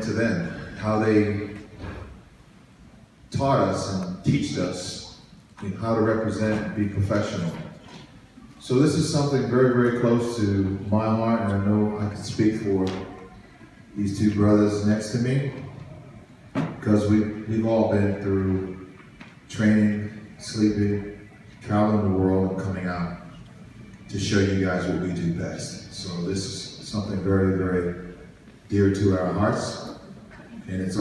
into them, how they taught us and teach us how to represent and be professional. So this is something very, very close to my heart, and I know I can speak for these two brothers next to me, because we've all been through training, sleeping, traveling the world, and coming out to show you guys what we do best. So this is something very, very dear to our hearts, and it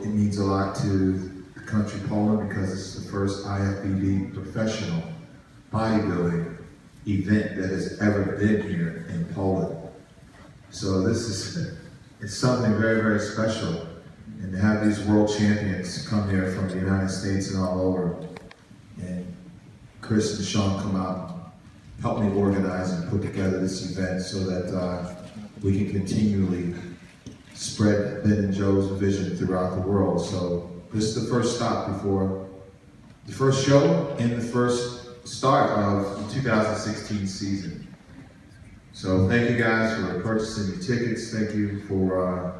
means a lot to the country Poland, because it's the first IFBB professional bodybuilding event that has ever been here in Poland. So it's something very, very special. And to have these world champions come here from the United States and all over, and Chris and Shawn come out, help me organize and put together this event so that we can continually spread Ben and Joe's vision throughout the world. So this is the first stop before the first show and the first start of the 2016 season. So thank you guys for purchasing your tickets. Thank you for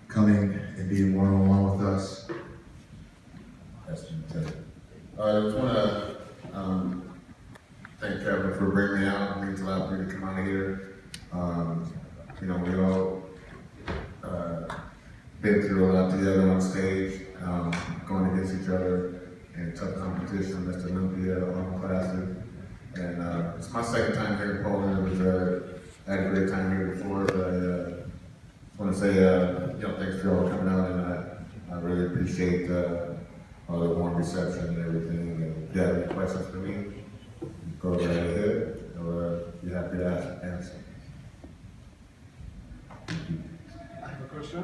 coming and being one-on-one with us. I just want to thank Kevin for bringing me out. It means a lot for me to come out here. We all been through a lot together on stage, going against each other in tough competition, Mr. Olympia, Arnold Classic. And it's my second time here in Poland. I had a great time here before, but I want to say, thanks for all coming out, and I really appreciate all the warm reception and everything. And if you have any questions for me, go right ahead, or be happy to answer. I have a question.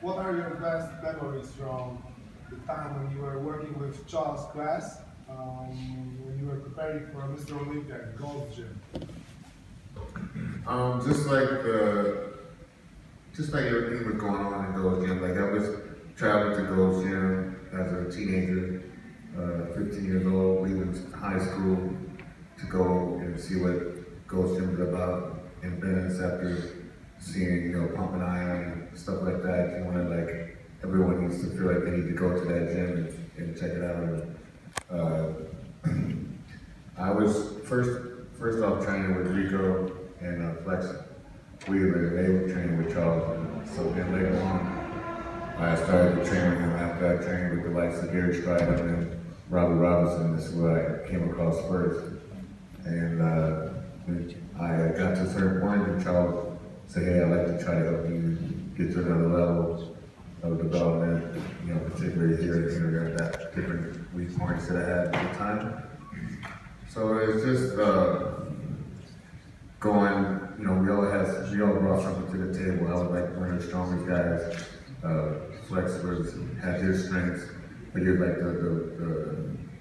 What are your best memories from the time when you were working with Charles' class, when you were preparing for Mr. Olympia at Gold's Gym? Just like everything was going on in Gold's Gym. Like I was traveling to Gold's Gym as a teenager, 15 years old, leaving high school to go and see what Gold's Gym is about. And Ben's after seeing, pumping iron and stuff like that, everyone needs to feel like they need to go to that gym and check it out. I was first off training with Rico and Flex Wheeler. They were training with Charles. So then later on, I started to train with him after I trained with the likes of Gary Strider and Robbie Robinson. This is what I came across first. And I got to a certain point and Charles said, hey, I'd like to try to help you get to another level of development, particularly here at that different weak points that I had at the time. So it's just going, we all brought something to the table. I was like one of the strongest guys. Flex had his strengths, but you're like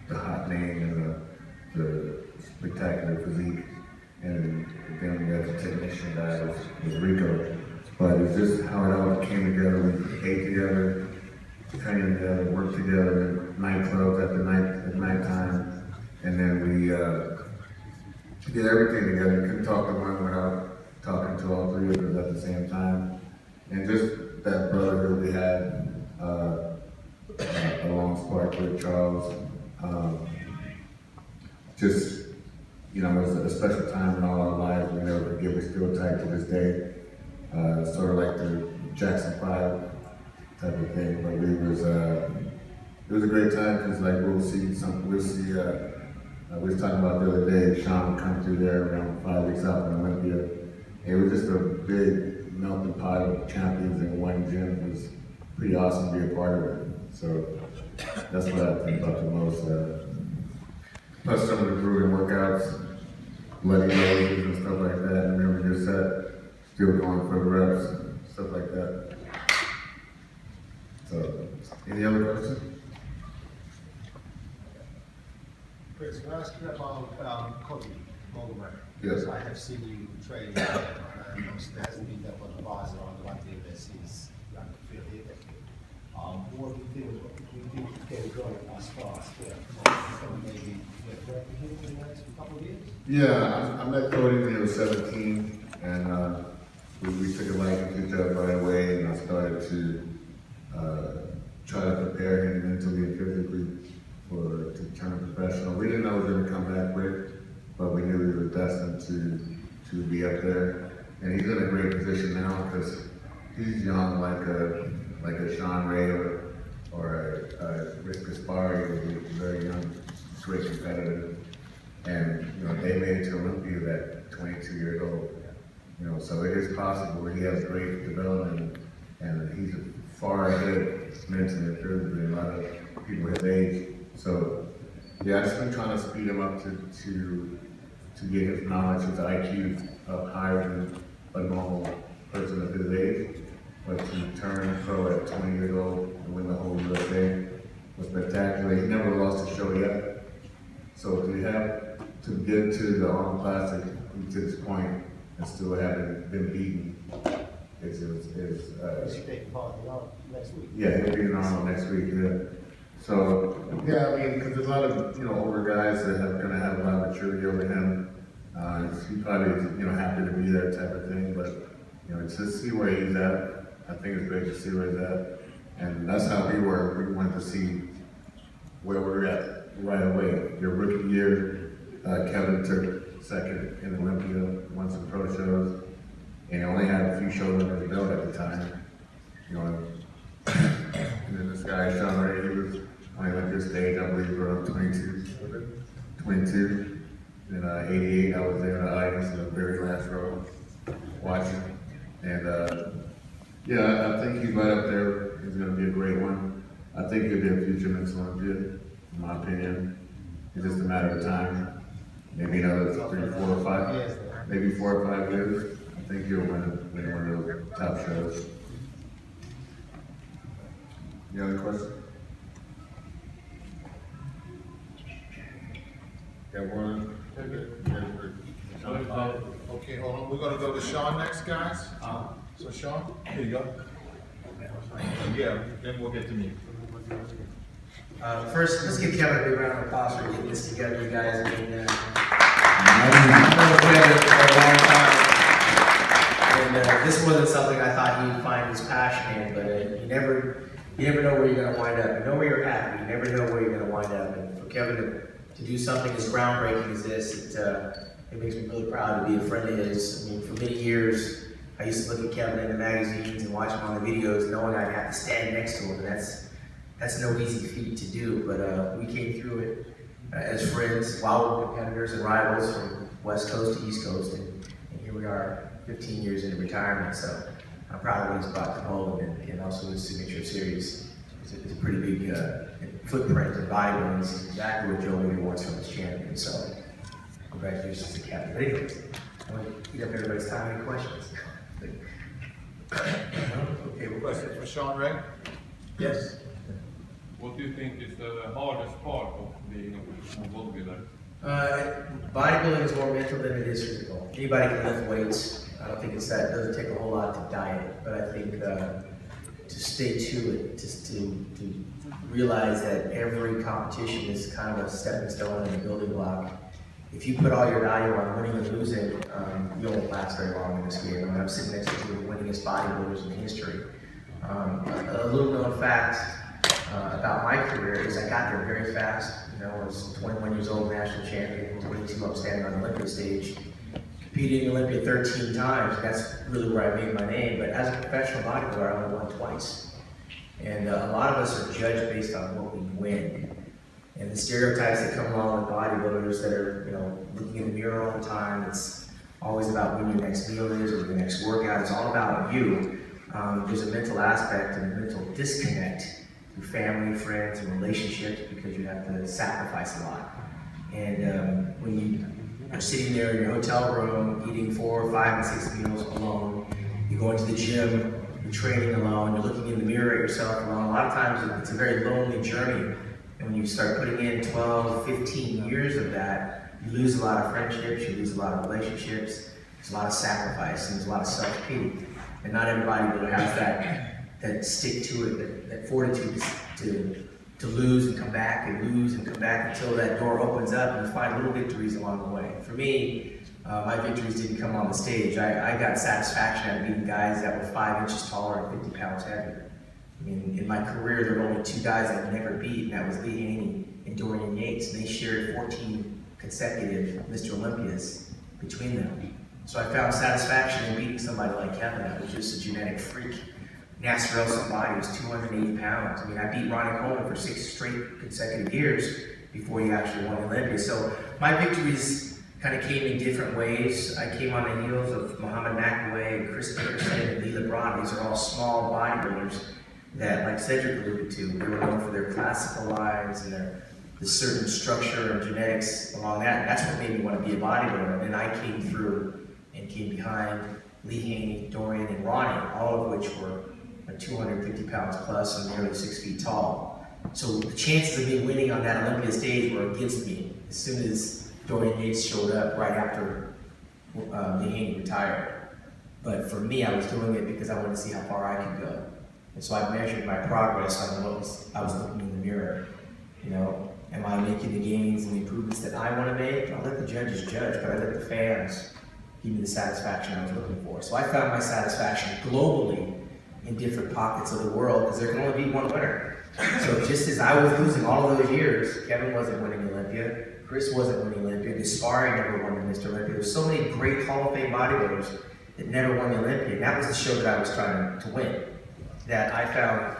the hot name and the spectacular physique. And then we had the technician guy was Rico. But it's just how it all came together. We ate together, trained together, worked together in nightclubs at nighttime. And then we did everything together. Couldn't talk to one without talking to all three of us at the same time. And just that brotherhood we had, a long spark with Charles. It was a special time in all our lives. We never forget. We're still tight to this day. Sort of like the Jackson 5 type of thing. But it was a great time because we was talking about the other day, Shawn would come through there around 5 weeks out from Olympia. It was just a big melting pot of champions in one gym. It was pretty awesome to be a part of it. So that's what I think about the most. Plus some of the grueling workouts, bloody noses and stuff like that. And remember your set, still going for the reps, stuff like that. So, any other questions? Chris, can I ask you about Cormier? Yes. I have seen you training, and obviously there hasn't been that much advisor on the idea that since you have to feel here. What do you think to get it going as fast? Maybe work with him in the next couple of years? Yeah, I met Cody when he was 17, and we took a liking to each other right away, and I started to try to prepare him mentally and physically to turn professional. We didn't know he was going to come back quick, but we knew he was destined to be up there. And he's in a great position now because he's young, like a Shawn or a Rick Gaspari, who's very young, great competitor. And they made it to Olympia at 22 years old. So it is possible. He has great development, and he's far ahead mentally and physically than a lot of people his age. So yeah, I've just been trying to speed him up to get his knowledge, his IQ up higher than a normal person of his age. But to turn pro at 20 years old and win the whole USA was spectacular. He never lost a show yet. So to get to the Arnold Classic to this point and still haven't been beaten is He's taking part in Arnold next week. yeah, he'll be in Arnold next week. Yeah. So yeah, I mean, because there's a lot of older guys that are gonna have a lot of maturity over him. He probably is happy to be there type of thing, but to see where he's at. I think it's great to see where he's at, and that's how we were. We wanted to see where we're at right away. Your rookie year, Kevin took second in Olympia, won some pro shows, and he only had a few shows under the belt at the time. And then this guy, Shawn, he was on the Olympia stage, I believe, for 22. In 88, I was there in the audience in the very last row, watching, and yeah, I think he's right up there. He's going to be a great one. I think he'll be a future Mr. Olympia, in my opinion. It's just a matter of time. Maybe another 3, 4, or 5, maybe 4 or 5 years. I think he'll win one of those top shows. Any other questions? Got one? Okay, hold on. We're gonna go to Shawn next, guys. So Shawn, here you go. Yeah, then we'll get to me. First, let's give Kevin a big round of applause for getting this together, you guys. I mean, I've known Kevin for a long time, and this wasn't something I thought he'd find his passion in. But you never know where you're going to wind up. You know where you're at, but you never know where you're going to wind up. And for Kevin to do something as groundbreaking as this, it makes me really proud to be a friend of his. I mean, for many years, I used to look at Kevin in the magazines and watch him on the videos, knowing I'd have to stand next to him, and that's no easy feat to do. But we came through it as friends, while we're competitors and rivals from West Coast to East Coast, and here we are, 15 years into retirement. So I'm proud of what he's brought to home, and also his signature series. It's a pretty big footprint in bodybuilding. This is exactly what Joe really wants from his champion. So congratulations to Kevin. But anyways, I want to eat up everybody's time. Any questions? Okay, well, Question for Shawn Ray? yes. What do you think is the hardest part of being a bodybuilder? Bodybuilding is more mental than it is physical. Anybody can lift weights. I don't think it doesn't take a whole lot to diet, but I think to stay to it, just to realize that every competition is kind of a stepping stone and a building block. If you put all your value on winning and losing, you won't last very long in this game. I mean, I'm sitting next to two of the winningest bodybuilders in history. A little known fact about my career is I got there very fast. I was 21 years old, national champion, 22 up standing on the Olympia stage. Competed in Olympia 13 times, that's really where I made my name. But as a professional bodybuilder, I only won twice. And a lot of us are judged based on what we win. And the stereotypes that come along with bodybuilders that are, looking in the mirror all the time, it's always about when your next meal is or the next workout. It's all about you. There's a mental aspect and a mental disconnect through family, friends, and relationships because you have to sacrifice a lot. And when you are sitting there in your hotel room eating 4, 5, and 6 meals alone, you go into the gym, you're training alone, you're looking in the mirror at yourself alone. A lot of times it's a very lonely journey. And when you start putting in 12, 15 years of that, you lose a lot of friendships, you lose a lot of relationships, there's a lot of sacrifice, and there's a lot of self-pity. And not everybody really has that stick to it, that fortitude to lose and come back and lose and come back until that door opens up and you find little victories along the way. For me, My victories didn't come on the stage. I got satisfaction out of beating guys that were 5 inches taller and 50 pounds heavier. I mean, in my career, there were only 2 guys I'd never beat, and that was Lee Haney and Dorian Yates, and they shared 14 consecutive Mr. Olympias between them. So I found satisfaction in beating somebody like Kevin that was just a genetic freak. Nasser El-Sabadi was 280 pounds. I mean, I beat Ronnie Coleman for 6 straight consecutive years before he actually won Olympia. So my victories kind of came in different ways. I came on the heels of Muhammad McAway, Chris Dickerson, and Lee Levrone. These are all small bodybuilders that, like Cedric alluded to, they were known for their classical lines and the certain structure and genetics along that. That's what made me want to be a bodybuilder. And then I came through and came behind Lee Haney, Dorian, and Ronnie, all of which were 250 pounds plus and nearly 6 feet tall. So the chances of me winning on that Olympia stage were against me as soon as Dorian Yates showed up right after Lee Haney retired. But for me, I was doing it because I wanted to see how far I could go. And so I measured my progress on what I was looking in the mirror. You know, am I making the gains and the improvements that I want to make? I'll let the judges judge, but I let the fans give me the satisfaction I was looking for. So I found my satisfaction globally in different pockets of the world because there can only be one winner. So just as I was losing all of those years, Kevin wasn't winning Olympia, Chris wasn't winning Olympia, Gaspari never won the Mr. Olympia. There's so many great Hall of Fame bodybuilders that never won the Olympia. And that was the show that I was trying to win. That I found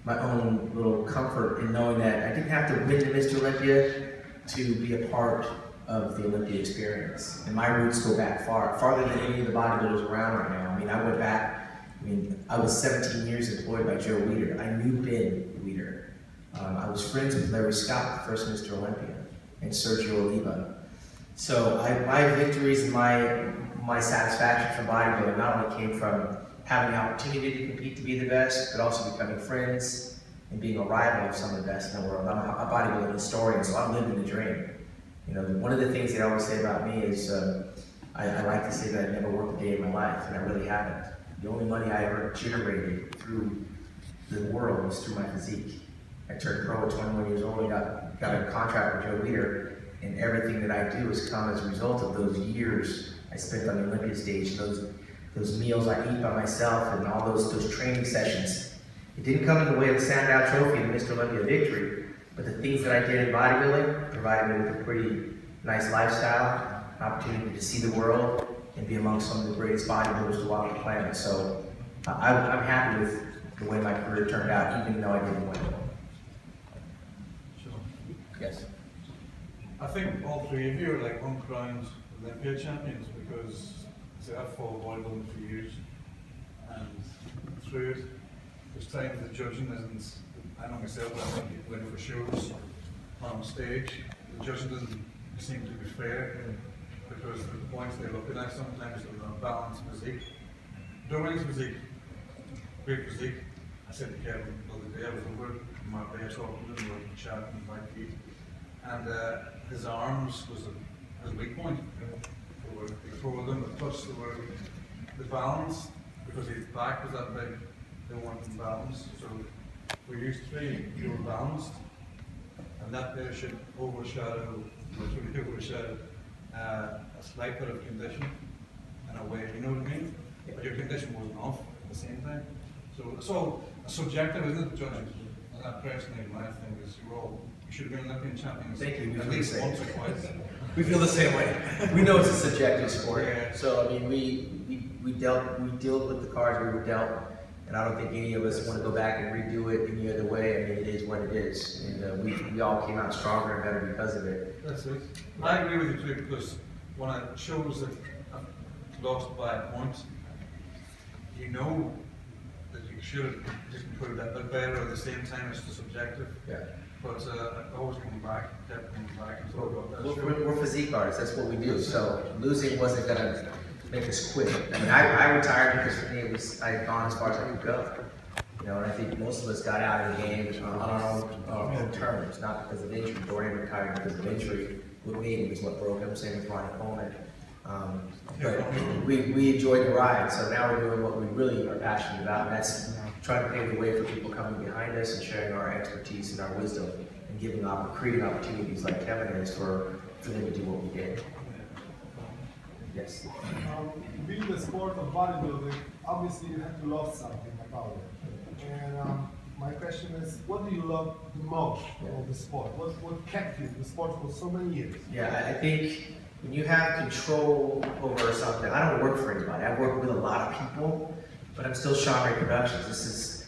my own little comfort in knowing that I didn't have to win the Mr. Olympia to be a part of the Olympia experience. And my roots go back far, farther than any of the bodybuilders around right now. I mean, I went back, I was 17 years employed by Joe Weider. I knew Ben Weider. I was friends with Larry Scott, the first Mr. Olympia, and Sergio Oliva. So my victories and my satisfaction from bodybuilding not only came from having the opportunity to compete to be the best, but also becoming friends and being a rival of some of the best in the world. I'm a bodybuilding historian, so I'm living the dream. You know, one of the things they always say about me is I like to say that I never worked a day in my life, and I really haven't. The only money I ever generated through the world was through my physique. I turned pro at 21 years old and got a contract with Joe Weider, and everything that I do has come as a result of those years I spent on the Olympia stage, those meals I eat by myself, and all those training sessions. It didn't come in the way of the Sandow Trophy and the Mr. Olympia victory, but the things that I did in bodybuilding provided me with a pretty nice lifestyle, an opportunity to see the world, and be among some of the greatest bodybuilders to walk the planet. So I'm happy with the way my career turned out, even though I didn't win. Sure. Yes. I think all 3 of you are like uncrowned Olympia champions because I've followed bodybuilding for years, and through it, there's times the judging isn't, I know myself, I think people win for shows on stage, the judging doesn't seem to be fair because the points they're looking at sometimes are unbalanced physique. Dorian's physique, great physique. I said to Kevin the other day, I was over in my bed talking to him, we were chatting about feet, and his arms was a weak point. Before them, the touch, the balance, because his back was that big, they weren't in balance. So for you 3, you were balanced, and that there should overshadow, a slight bit of condition in a way, you know what I mean? But your condition wasn't off at the same time. So it's all subjective, isn't it, judging? And that personally, my thing is you should have been Olympian champions. Thank you. At least once or twice. We feel the same way. We know it's a subjective sport. Yeah. So I mean, we dealt with the cards we were dealt, and I don't think any of us want to go back and redo it any other way. I mean, it is what it is, and we all came out stronger and better because of it. That's it. I agree with you too, because when it shows that I've lost by a point, you know that you should have just improved that bit better. At the same time, it's the subjective. Yeah. But always coming back, kept coming back and talk about that. We're physique artists. That's what we do. So losing wasn't gonna make us quit. I mean, I retired because for me I had gone as far as I could go. You know, and I think most of us got out of the game on our own terms, not because of injury. Dorian retired because of injury. What made him is what broke him. Same with Ronnie Coleman. But we enjoyed the ride. So now we're doing what we really are passionate about, and that's trying to pave the way for people coming behind us and sharing our expertise and our wisdom and creating opportunities like Kevin is for them to do what we did. Yes. Being the sport of bodybuilding, obviously you have to love something about it. And my question is, what do you love the most of the sport? What kept you in the sport for so many years? Yeah, I think when you have control over something, I don't work for anybody. I work with a lot of people, but I'm still Shawn Productions. This is,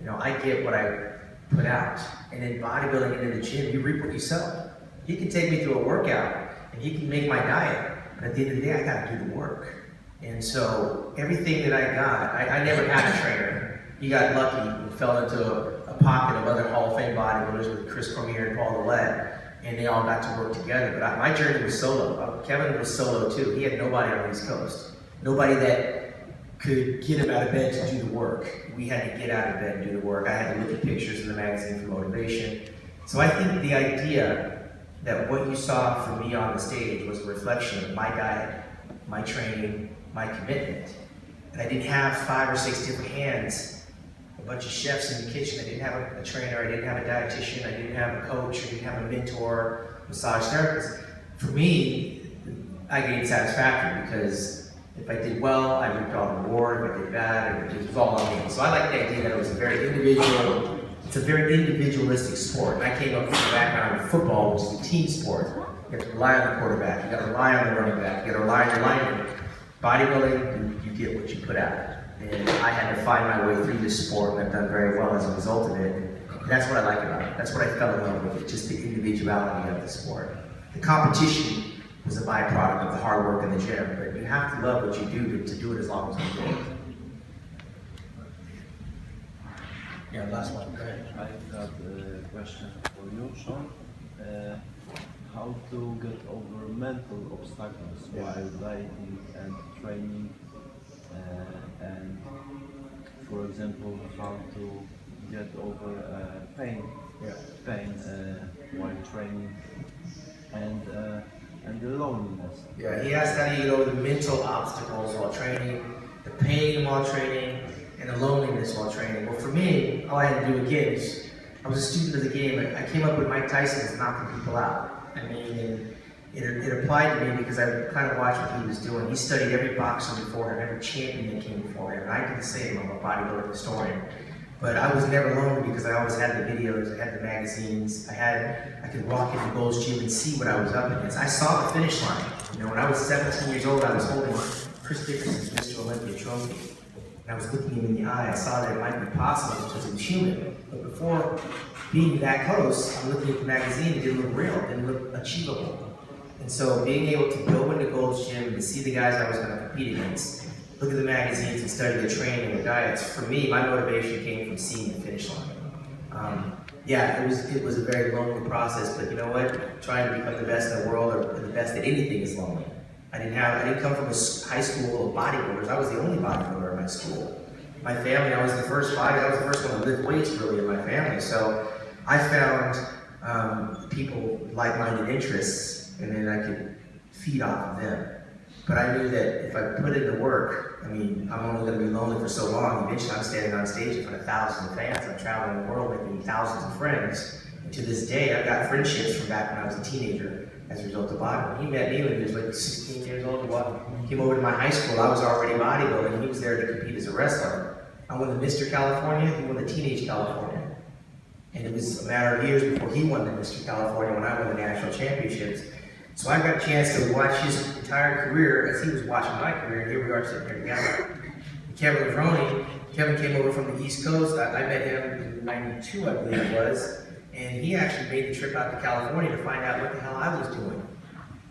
I get what I put out. And in bodybuilding and in the gym, you reap what you sow. He can take me through a workout and he can make my diet, but at the end of the day, I gotta do the work. And so everything that I got, I never had a trainer. He got lucky and fell into a pocket of other Hall of Fame bodybuilders with Chris Cormier and Paul Ouellette, and they all got to work together. But my journey was solo. Kevin was solo too. He had nobody on the East Coast. Nobody that could get him out of bed to do the work. We had to get out of bed and do the work. I had to look at pictures in the magazine for motivation. So I think the idea that what you saw from me on the stage was a reflection of my diet, my training, my commitment. And I didn't have 5 or 6 different hands, a bunch of chefs in the kitchen. I didn't have a trainer, I didn't have a dietitian, I didn't have a coach, I didn't have a mentor, massage therapist. For me, I gained satisfaction because if I did well, I reaped all the reward. If I did bad, it was all on me. So I like the idea that it was a very individual, it's a very individualistic sport. And I came up from a background of football, which is a team sport. You have to rely on the quarterback, you got to rely on the running back, you got to rely on the lineman. Bodybuilding, you get what you put out. And I had to find my way through this sport, and I've done very well as a result of it. And that's what I like about it. That's what I fell in love with, just the individuality of the sport. The competition was a byproduct of the hard work in the gym, but you have to love what you do to do it as long as you do it. Yeah, last one. Go ahead. I've got a question for you, Shawn. How to get over mental obstacles while dieting and training, and for example, how to get over pain while training, and the loneliness. Yeah, he asked how do you get over the mental obstacles while training, the pain while training, and the loneliness while training. Well, for me, all I had to do again is, I was a student of the game. I came up with Mike Tyson as knocking people out. I mean, it applied to me because I kind of watched what he was doing. He studied every boxer before him, every champion that came before him, and I did the same. I'm a bodybuilding historian. But I was never lonely because I always had the videos, I had the magazines, I could walk into Gold's Gym and see what I was up against. I saw the finish line. When I was 17 years old, I was holding Chris Dickerson's Mr. Olympia trophy. And I was looking him in the eye. I saw that it might be possible because it was human. But before being that close, I'm looking at the magazine, it didn't look real, it didn't look achievable. And so being able to go into Gold's Gym and to see the guys I was going to compete against, look at the magazines and study their training and their diets, for me, my motivation came from seeing the finish line. Yeah, it was a very lonely process, but you know what? Trying to become the best in the world or the best at anything is lonely. I didn't come from a high school of bodybuilders. I was the only bodybuilder in my school. My family, I was the first one to lift weights really in my family. So I found people with like-minded interests, and then I could feed off of them. But I knew that if I put in the work, I'm only going to be lonely for so long. Eventually, I'm standing on stage in front of thousands of fans. I'm traveling the world making thousands of friends. And to this day, I've got friendships from back when I was a teenager as a result of bodybuilding. He met me when he was like 16 years old. He came over to my high school. I was already bodybuilding. He was there to compete as a wrestler. I won the Mr. California. He won the Teenage California. And it was a matter of years before he won the Mr. California when I won the national championships. So I got a chance to watch his entire career as he was watching my career, and here we are sitting here together. Kevin Levrone, Kevin came over from the East Coast. I met him in '92, I believe it was, and he actually made the trip out to California to find out what the hell I was doing.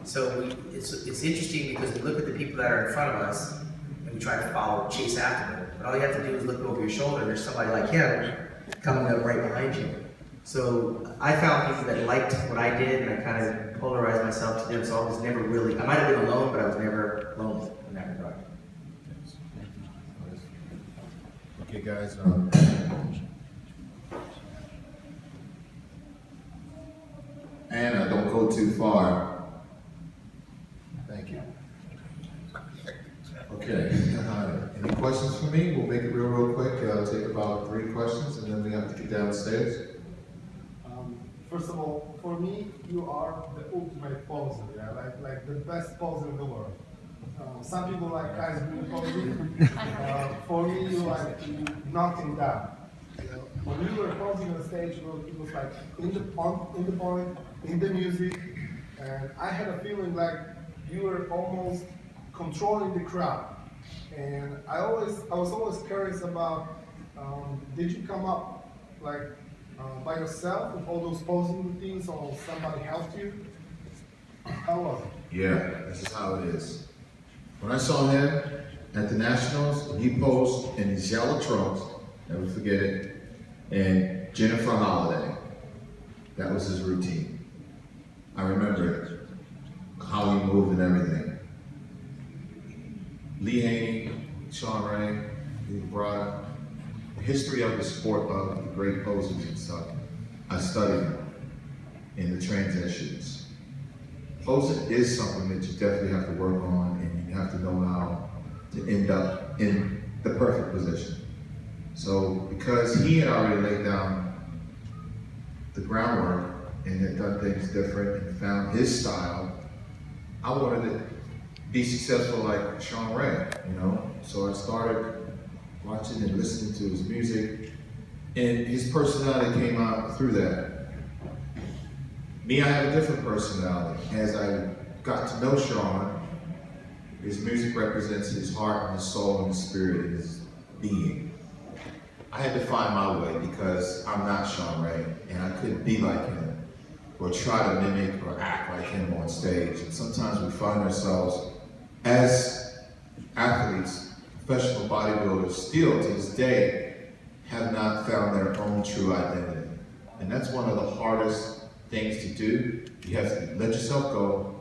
So it's interesting because we look at the people that are in front of us, and we try to chase after them. But all you have to do is look over your shoulder, and there's somebody like him coming up right behind you. So I found people that liked what I did, and I kind of polarized myself to them, so I was never really, I might have been alone, but I was never lonely in that regard. Okay, guys. Anna, don't go too far. Thank you. Okay. Any questions for me? We'll make it real quick. It'll take about 3 questions, and then we have to get downstairs. First of all, for me, you are the ultimate poser, yeah? like the best poser in the world. Some people like guys doing posing. For me, you like knocking down. You know, when we were posing on stage, it was like in the point, in the music, and I had a feeling like you were almost controlling the crowd. And I was always curious about, did you come up like by yourself with all those posing routines, or somebody helped you? How was it? Yeah, this is how it is. When I saw him at the Nationals, he posed in his yellow trunks, never forget it, and Jennifer Holliday. That was his routine. I remember it, how he moved and everything. Lee Haney, Shawn Ray, Lee Brada, the history of the sport of the great poses and stuff. I studied them in the transitions. Posing is something that you definitely have to work on, and you have to know how to end up in the perfect position. So because he had already laid down the groundwork and had done things different and found his style, I wanted to be successful like Shawn Ray, you know? So I started watching and listening to his music, and his personality came out through that. Me, I have a different personality. As I got to know Shawn, his music represents his heart and his soul and his spirit and his being. I had to find my way because I'm not Shawn Ray, and I couldn't be like him or try to mimic or act like him on stage. And sometimes we find ourselves as athletes, professional bodybuilders, still to this day have not found their own true identity. And that's one of the hardest things to do. You have to let yourself go,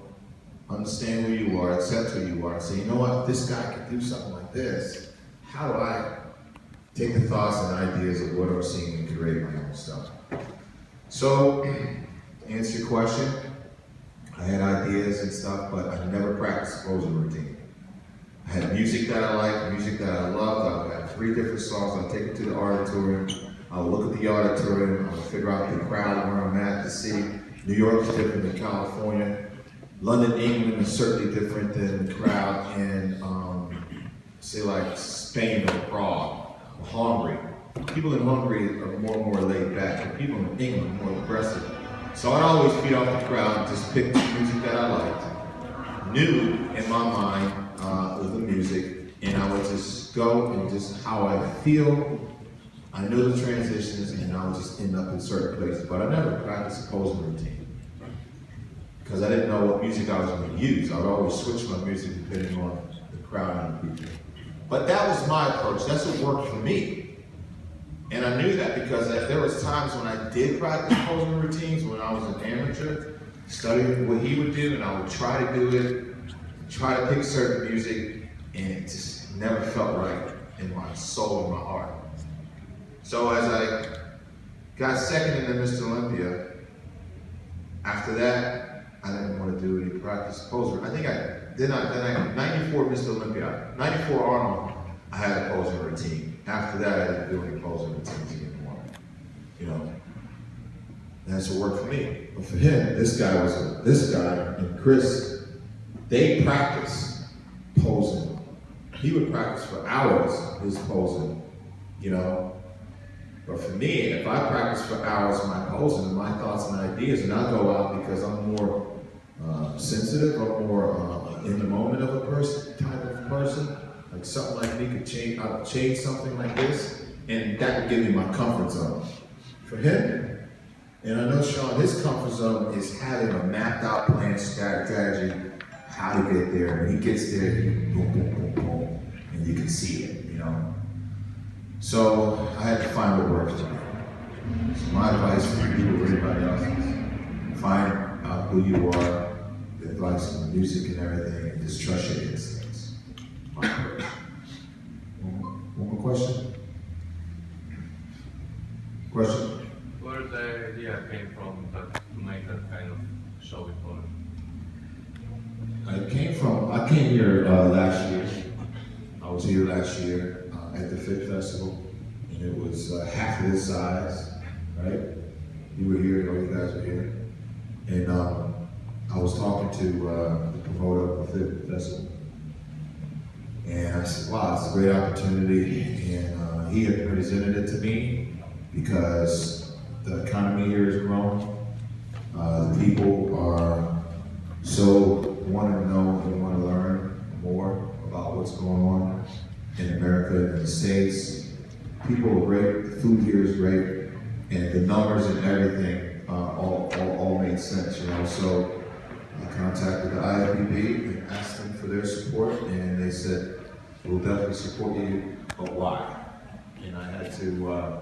understand who you are, accept who you are, and say, you know what, this guy can do something like this. How do I take the thoughts and ideas of what I'm seeing and create my own stuff? So, to answer your question, I had ideas and stuff, but I never practiced a posing routine. I had music that I liked, music that I loved. I would have 3 different songs. I'd take it to the auditorium. I would look at the auditorium. I would figure out the crowd where I'm at, the city. New York is different than California. London, England is certainly different than the crowd in, say like Spain or Prague or Hungary. People in Hungary are more and more laid back, and people in England are more aggressive. So I'd always feed off the crowd and just pick the music that I liked. Knew in my mind with the music, and I would just go and just how I feel. I knew the transitions, and I would just end up in certain places. But I never practiced a posing routine because I didn't know what music I was going to use. I would always switch my music depending on the crowd and the people. But that was my approach. That's what worked for me. And I knew that because there was times when I did practice posing routines when I was an amateur, studying what he would do, and I would try to do it, try to pick certain music, and it just never felt right in my soul and my heart. So as I got second in the Mr. Olympia, after that, I didn't want to do any practice posing. I think then I 94 Mr. Olympia, 94 Arnold, I had a posing routine. After that, I didn't do any posing routines anymore. You know, and that's what worked for me. But for him, this guy and Chris, they practiced posing. He would practice for hours, his posing, you know. But for me, if I practice for hours my posing, my thoughts and ideas, and I go out because I'm more sensitive or more in the moment of a person, type of person, like something like me could change, I would change something like this, and that would give me my comfort zone. For him, and I know Shawn, his comfort zone is having a mapped out plan, strategy, how to get there. When he gets there, he boom, boom, boom, boom, and you can see it, you know. So I had to find what works for me. So my advice for you or anybody else is find out who you are, the advice on the music and everything, and just trust your instincts. My approach. One more question? Question? Where the idea came from to make that kind of show with Cormier? I came here last year. I was here last year at the Fit Festival, and it was half of this size, right? You were here, all you guys were here. And I was talking to the promoter of the Fit Festival, And I said, wow, it's a great opportunity. And he had presented it to me because the economy here is growing. The people are so wanting to know and want to learn more about what's going on in America and in the States. People are great, the food here is great, and the numbers and everything all made sense, you know. So I contacted the IFBB and asked them for their support, and they said, we'll definitely support you, but why? And I had to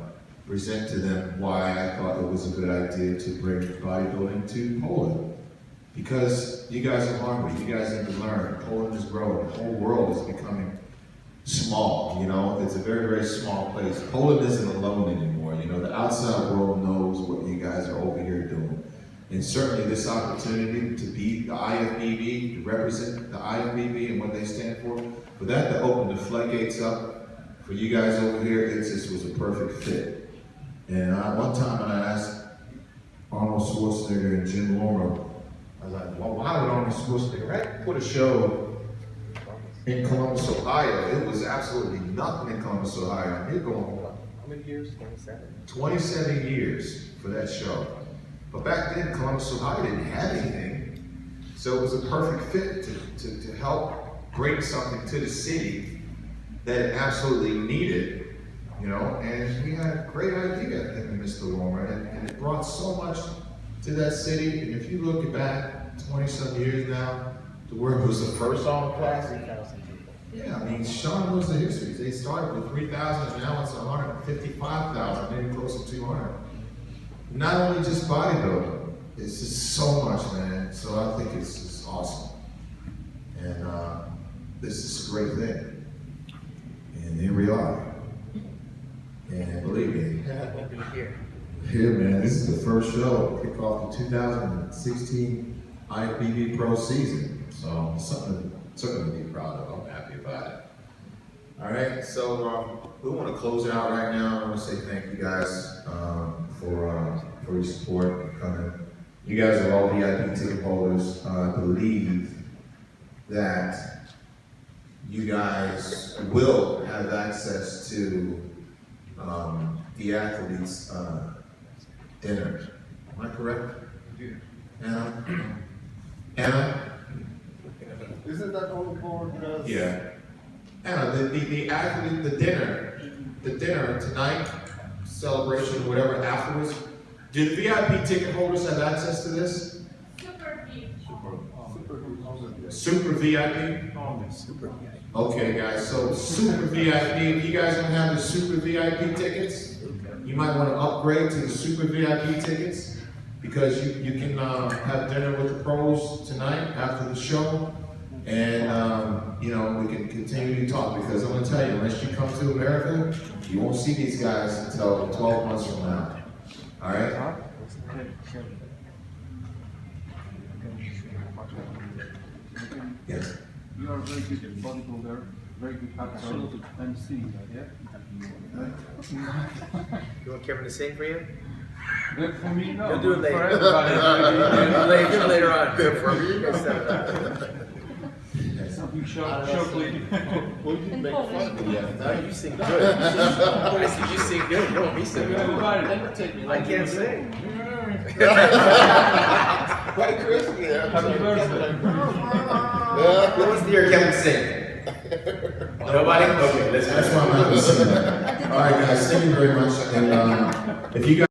present to them why I thought it was a good idea to bring bodybuilding to Poland. Because you guys are hungry, you guys need to learn. Poland is growing, the whole world is becoming small, you know. It's a very, very small place. Poland isn't alone anymore, you know. The outside world knows what you guys are over here doing. And certainly this opportunity to be the IFBB, to represent the IFBB and what they stand for that to open the floodgates up for you guys over here, it just was a perfect fit. And one time when I asked Arnold Schwarzenegger and Jim Lorimer, I was like, well, why would Arnold Schwarzenegger put a show in Columbus, Ohio? It was absolutely nothing in Columbus, Ohio. They're going, how many years? 27? 27 years for that show. But back then, Columbus, Ohio didn't have anything. So it was a perfect fit to help bring something to the city that it absolutely needed, you know. And we had a great idea, him and Mr. Lorimer, and it brought so much to that city. And if you look back 20-some years now, to where it was the first on class, yeah, I mean, Shawn knows the history. They started with 3,000, and now it's 155,000, maybe close to 200. Not only just bodybuilding, it's just so much, man. So I think it's just awesome. And this is a great thing. And here we are. And believe me, here, man, this is the first show, kick off the 2016 IFBB Pro season. So something to be proud of. I'm happy about it. All right, so we want to close it out right now. I want to say thank you guys for your support coming. You guys are all VIP ticket holders. I believe that you guys will have access to the athletes' dinner. Am I correct? Yeah. Anna? Isn't that all for the... Yeah. Anna, the athlete, the dinner tonight, celebration, whatever, afterwards, do the VIP ticket holders have access to this? Super VIP? Okay, guys, so Super VIP, if you guys don't have the Super VIP tickets, you might want to upgrade to the Super VIP tickets because you can have dinner with the pros tonight after the show. And, you know, we can continue to talk because I'm going to tell you, unless you come to America, you won't see these guys until 12 months from now. All right? Yes. You are a very good bodybuilder, very good actor, MC, yeah? You want Kevin to sing for you? For me, no. He'll do it later. For everybody. Later on. For me, you guys set it up. Something shortly. Well, you make fun of me. No, you sing good. I said you sing good. You don't want me singing. I can't sing. Right, Chris? Yeah. Happy birthday. Who wants to hear Kevin sing? Nobody? Okay, That's why I'm not listening. All right, guys, thank you very much. And if you guys